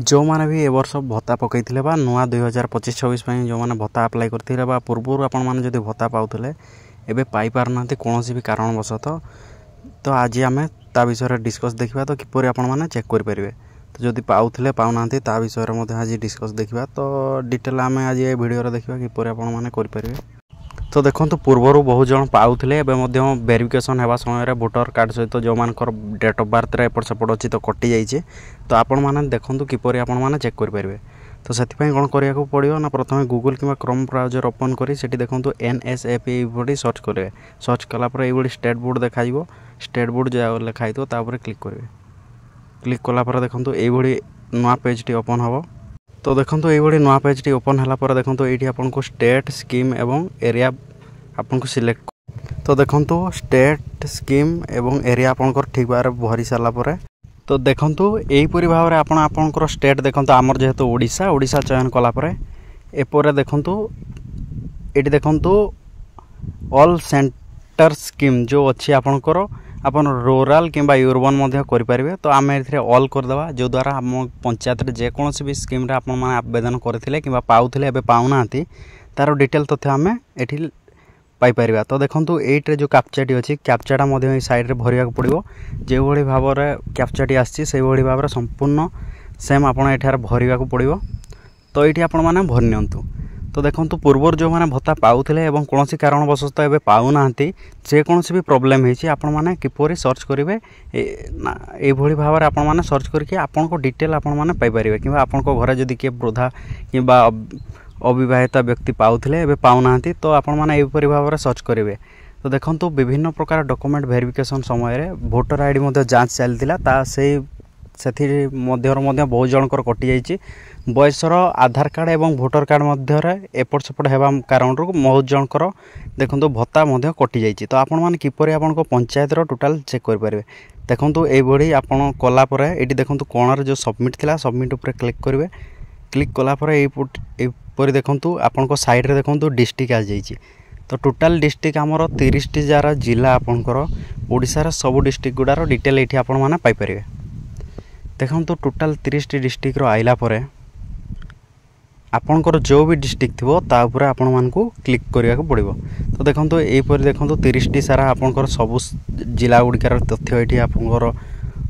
जो माने भी ए वर्ष भत्ता पकईथिले बा नुआ 2025-26 पई जो माने भत्ता अप्लाई करथिले बा पूर्वरु आपण माने जदि भत्ता पाउथिले एबे पाई पारनांती कोनोसी भी कारणवशत तो आज आम ता विषय डिस्कस देखा तो किपर आपण माने चेक कर पारे तो जदि पाउथिले पाउनांती ता विषय आज डिस्कस देखा तो डिटेल आम आज ये वीडियो देखा किपर आपण माने कर पारे। तो देखो पूर्वर बहुत जन पाउथिले वेरिफिकेशन होगा समय भोटर कार्ड सहित जो मानकर डेट ऑफ बर्थ एपट सेपट अच्छी तो कटि जाइए तो आपण मैंने देखूँ किपर आपण मैंने चेक करेंगे। तो से कौन करा पड़ो ना प्रथम गूगल कि क्रोम ब्राउजर ओपन करी से देखो NSFP ये सर्च करेंगे। सर्च कलापर ये स्टेट बोर्ड देखा स्टेट बोर्ड जो लिखाई तापर क्लिक करेंगे। क्लिक कलापर देखो ये नुआ पेज टी ओपन हम। तो देखो ये नुआ पेज टी ओपन है देखो ये आपको स्टेट स्कीम एवं एरिया आपको सिलेक्ट। तो देखो स्टेट स्कीम एवं एरिया आपंकर ठीक भाव भरी सारापर तो देखो यहीपरी भाव में आपंकर स्टेट देखो आमर जेहेतु ओडिशा ओडिशा चयन कलापर एपर देखो ये देखो ऑल सेंटर स्कीम जो अच्छी आपंकर आपन रूराल किंबा यूर्बन करें। तो आम ए ऑल करदे जो द्वारा आम पंचायत जेकोसी भी स्कीम आप आवेदन करते कि पाऊे पाऊना तार डिटेल तथ्य आम ये पाइपर। तो देखो ये जो कैप्चाटी अच्छी कैप्चाटा साइड में भरवा पड़ो जो भाव में कैप्चाटी आसी भाव में संपूर्ण सेम आपड़ ये भरवा पड़ो। तो ये आपने भरी नियंतु। तो देखो पूर्वर जो मैंने भत्ता पाऊले कौन कारणवशत एवं पाऊना जेकोसी भी प्रोब्लेम होती आपने किपर सर्च करेंगे ये भाव में आपने सर्च करके आपको डिटेल आपरे कि आपको घर जदि किए वृद्धा कि अविवाहिता व्यक्ति पाऊले एवं पाऊना तो आपरी भाव में सर्च करेंगे। तो देखो विभिन्न प्रकार डॉक्यूमेंट वेरिफिकेशन समय भोटर आईडी जांच चलता से बहुत जनकर कटि जाइए बयसर आधार कार्ड एवं भोटर कार्ड मध्य एपट सेपट होगा कारण बहुत जनकर देखो भत्ता कटि जाइए। तो आपण किपर आप पंचायत टोटाल चेक करेंगे। देखो ये आपड़ कलापर ये देखो कोणार जो सबमिट थी सबमिट उपर क्लिक करेंगे। क्लिक कलापर यहपरी देखो आपण साइड देखो डिस्ट्रिक्ट आ जाइए। तो टोटाल डिस्ट्रिक्ट आमर 30 जार जिला आपंकर ओडिशार सब डिस्ट्रिक्ट गुडार डिटेल ये पाइपर। देखो टोटाल 30 डिस्ट्रिक्ट आइला परे आपणकर जो भी डिस्ट्रिक्ट थो तापर आपण मानकू क्लिक करिया को पड़िबो। तो देखो यहीपर देखो 30 सारा आपणकर सब जिला गुड़िकार तथ्य ये आपंकर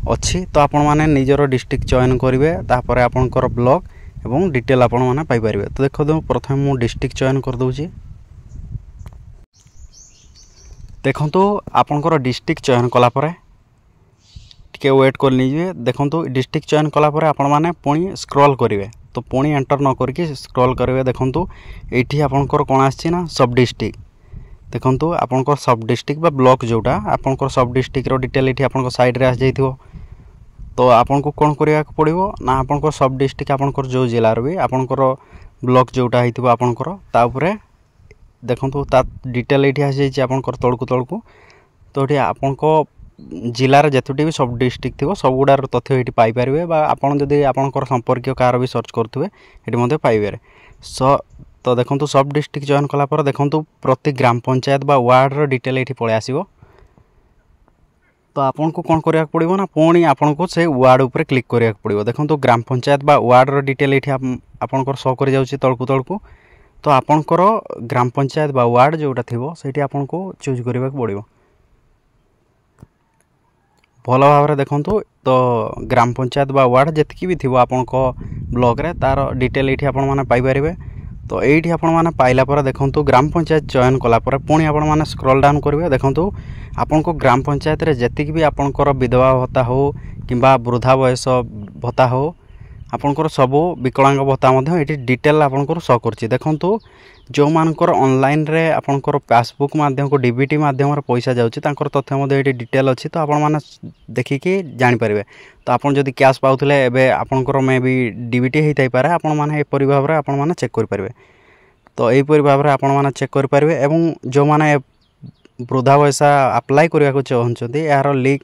अच्छी। तो आपण माने निजर डिस्ट्रिक्ट चयन करेंगे तापर आपणकर ब्लॉक एवं डिटेल आपण माने पाई परिबे। तो देखो प्रथम मु डिस्ट्रिक्ट चयन कर दूची। देखो आपणकर डिस्ट्रिक्ट चयन कला परे टिके वेट कर लीजिए। देखो डिस्ट्रिक्ट चयन कलापर आपण मैंने पुणी स्क्रॉल करेंगे तो पुणी एंटर न करके स्क्रॉल करेंगे। देखो ये आपंकर कौन आना सब डिस्ट्रिक्ट देखो आपंकर सब डिस्ट्रिक्ट बा ब्लॉक जोटा आपंकर सब डिस्ट्रिक्ट डिटेल ये आप साइड आ जाइए। तो आपन को कौन करिया पड़ो ना आपंकर सब डिस्ट्रिक्ट आपंकर जो जिलार भी आपंकर ब्लॉक जोटा होइथिबो आपंकर ताउपरे देखो ता डिटेल ये आ जाइए आपंकर तळकु तळकु। तो ये आपंको जिलार जेतुटी भी सब डिस्ट्रिक्ट थी सब गुड़ार तथ्य ये पाइपर आपड़ जदि आपंकर संपर्क कार भी सर्च करुवे ये पाइबे। तो देखो सब डिस्ट्रिक्ट चयन कलापर देखो प्रति ग्राम पंचायत बा वार्ड डिटेल ये पलि आसो। तो आपन को कौन करिया पड़ो ना पुणी आपन को से वार्ड उपर क्लिक करिया पड़ो। देखो ग्राम पंचायत बा वार्ड डिटेल ये आपंकर शो कर जाउछि तळकु तळकु। तो आपंकर ग्राम पंचायत बा वार्ड जोटा थिबो सेठी आपन को चूज करिया पड़ो भल भाव में। देखो तो ग्राम पंचायत बा वार्ड जितकी भी थी आपण ब्लॉक रे तार डिटेल ये पाइपर। तो ये आपने पाइला पर देखो ग्राम पंचायत चयन कलापर पुणी आपने स्क्रॉल डाउन करेंगे। देखो आपण को ग्राम पंचायत रे जतिक भी आपंकर विधवा भत्ता हो कि वृद्धा बयस भत्ता हो आपंकर सब विकलांग भत्ता ये डिटेल आपंकर शो कर। देखो जो मानकर ऑनलाइन रे आपंकर पासबुक माध्यम को डीबीटी माध्यम पैसा जाउछि तांकर तथ्य ये डिटेल अच्छी। तो आपण मैंने देखिकी जानीपर। तो आपन जदि कैश पाउथिले एबे आपंकर मे भी डीबीटी होता पारे आपण मैंने एपरी भाव में आपण मैंने चेक करेंगे। तो यहीपरी भाव में आपण मैंने चेक करेंगे। एवं जो मैंने वृद्धा पैसा अप्लाई करने चाहते यार लिंक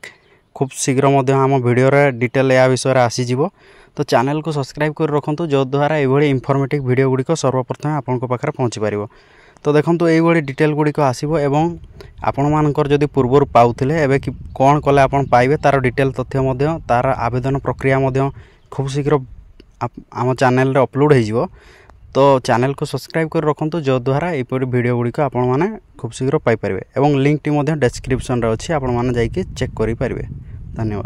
खूब शीघ्र आम वीडियो डिटेल या विषय आसीजिवो। तो चैनल को सब्सक्राइब कर रखुँ जो द्वारा ये इनफॉर्मेटिव वीडियो गुड़िक सर्वप्रथम आपण पाखे पहुँची पार। तो देखो ये डिटेल गुड़िक आसो एवं आपण मानकर जदि पूर्वर पाउथिले एबे कि कौन कले आपण पाइबे तार डिटेल तथ्य तार आवेदन प्रक्रिया खूब शीघ्र आम चैनल रे अपलोड हो तो चैनल को सब्सक्राइब कर रखुँ जो द्वारा यहपरी वीडियो गुड़िक आपण मैंने खूब शीघ्र पाइपर और लिंक टी डिस्क्रिप्शन रे अच्छी आपण मैंने जाइए चेक करें। धन्यवाद।